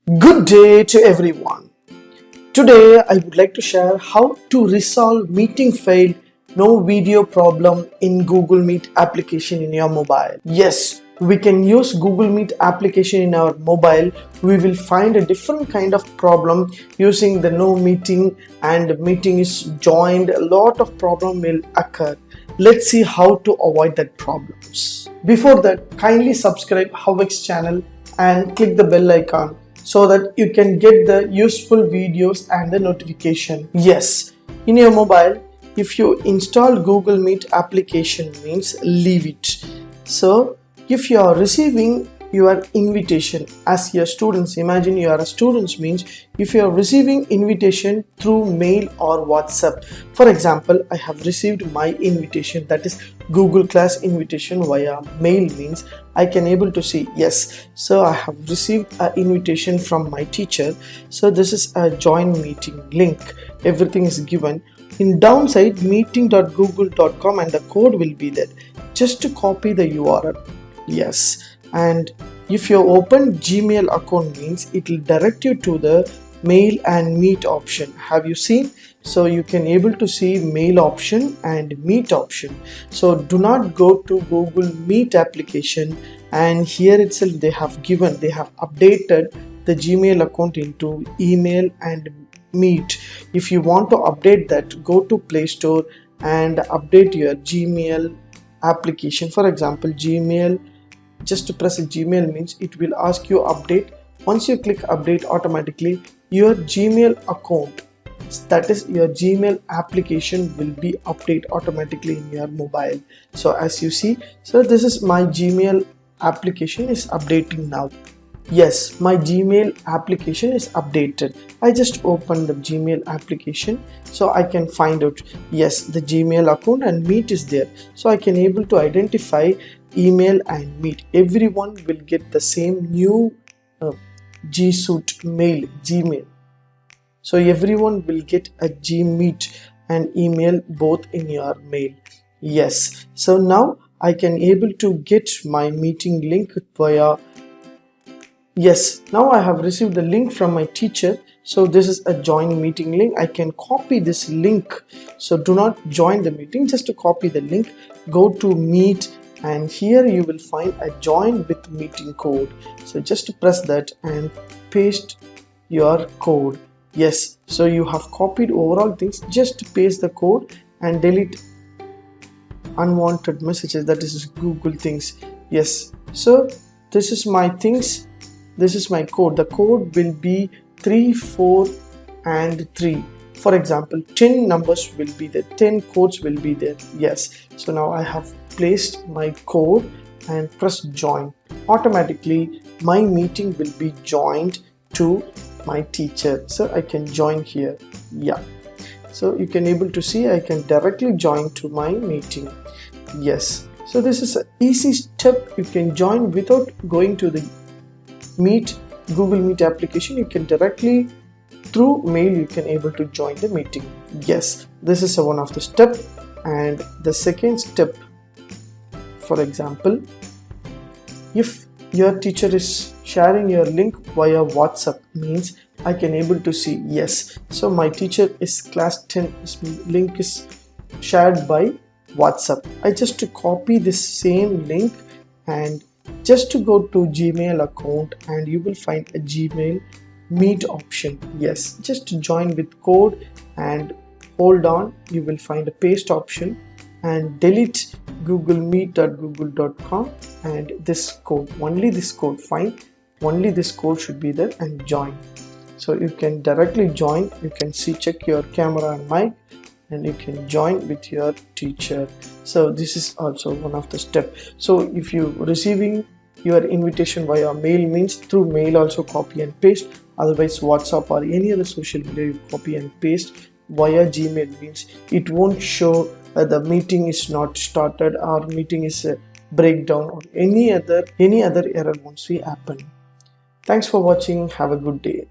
Good day to everyone. Today I would like to share how to resolve meeting failed no video problem in Google Meet application in your mobile. Yes, we can use Google Meet application in our mobile. We will find a different kind of problem using the no meeting and meeting is joined. A lot of problem will occur. Let's see how to avoid that problems. Before that, kindly subscribe HowXT channel and click the bell icon so that you can get the useful videos and the notification. Yes, in your mobile, if you install Google Meet application means leave it. So if you are receiving your invitation as your students, imagine you are a student means if you are receiving invitation through mail or WhatsApp. For example, I have received my invitation, that is Google class invitation via mail means I can able to see yes. So I have received an invitation from my teacher. So this is a join meeting link. Everything is given. In downside meeting.google.com and the code will be there. Just to copy the URL. Yes. And if you open Gmail account means it will direct you to the mail and meet option. Have you seen? So you can able to see mail option and meet option. So do not go to Google Meet application, and here itself they have updated the Gmail account into email and meet. If you want to update that, go to Play Store and update your Gmail application. For example, Gmail, just to press Gmail means it will ask you update. Once you click update, automatically your Gmail account, that is your Gmail application, will be update automatically in your mobile. So as you see, so this is my Gmail application is updating now. Yes, my Gmail application is updated. I just opened the Gmail application so I can find out yes, the Gmail account and meet is there. So I can able to identify email and meet. Everyone will get the same new G Suite mail, Gmail. So everyone will get a Gmeet and email both in your mail. Yes. So now I can able to get my meeting link via. Yes. Now I have received the link from my teacher. So this is a join meeting link. I can copy this link. So do not join the meeting. Just to copy the link, go to Meet. And here you will find a join with meeting code. So just to press that and paste your code. Yes, so you have copied overall things. Just paste the code and delete unwanted messages, that is Google things. Yes, so this is my things. This is my code. The code will be 3, 4 and 3. For example, 10 numbers will be there, 10 codes will be there. Yes, so now I have placed my code and press join. Automatically my meeting will be joined to my teacher. So I can join here. Yeah, so you can able to see I can directly join to my meeting. Yes, so this is an easy step. You can join without going to the Google Meet application. You can directly through mail you can able to join the meeting. Yes, this is one of the step. And the second step, for example, if your teacher is sharing your link via WhatsApp means I can able to see yes. So my teacher is class 10, his link is shared by WhatsApp. I just to copy this same link and just to go to Gmail account and you will find a Gmail meet option. Yes, just to join with code and hold on, you will find a paste option and delete googlemeet.google.com and this code, only this code, fine, only this code should be there and join. So you can directly join. You can see, check your camera and mic and you can join with your teacher. So this is also one of the steps. So if you receiving your invitation via mail means through mail also copy and paste, otherwise WhatsApp or any other social media you copy and paste. Via Gmail means it won't show the meeting is not started or meeting is a breakdown or any other error won't see happen. Thanks for watching. Have a good day.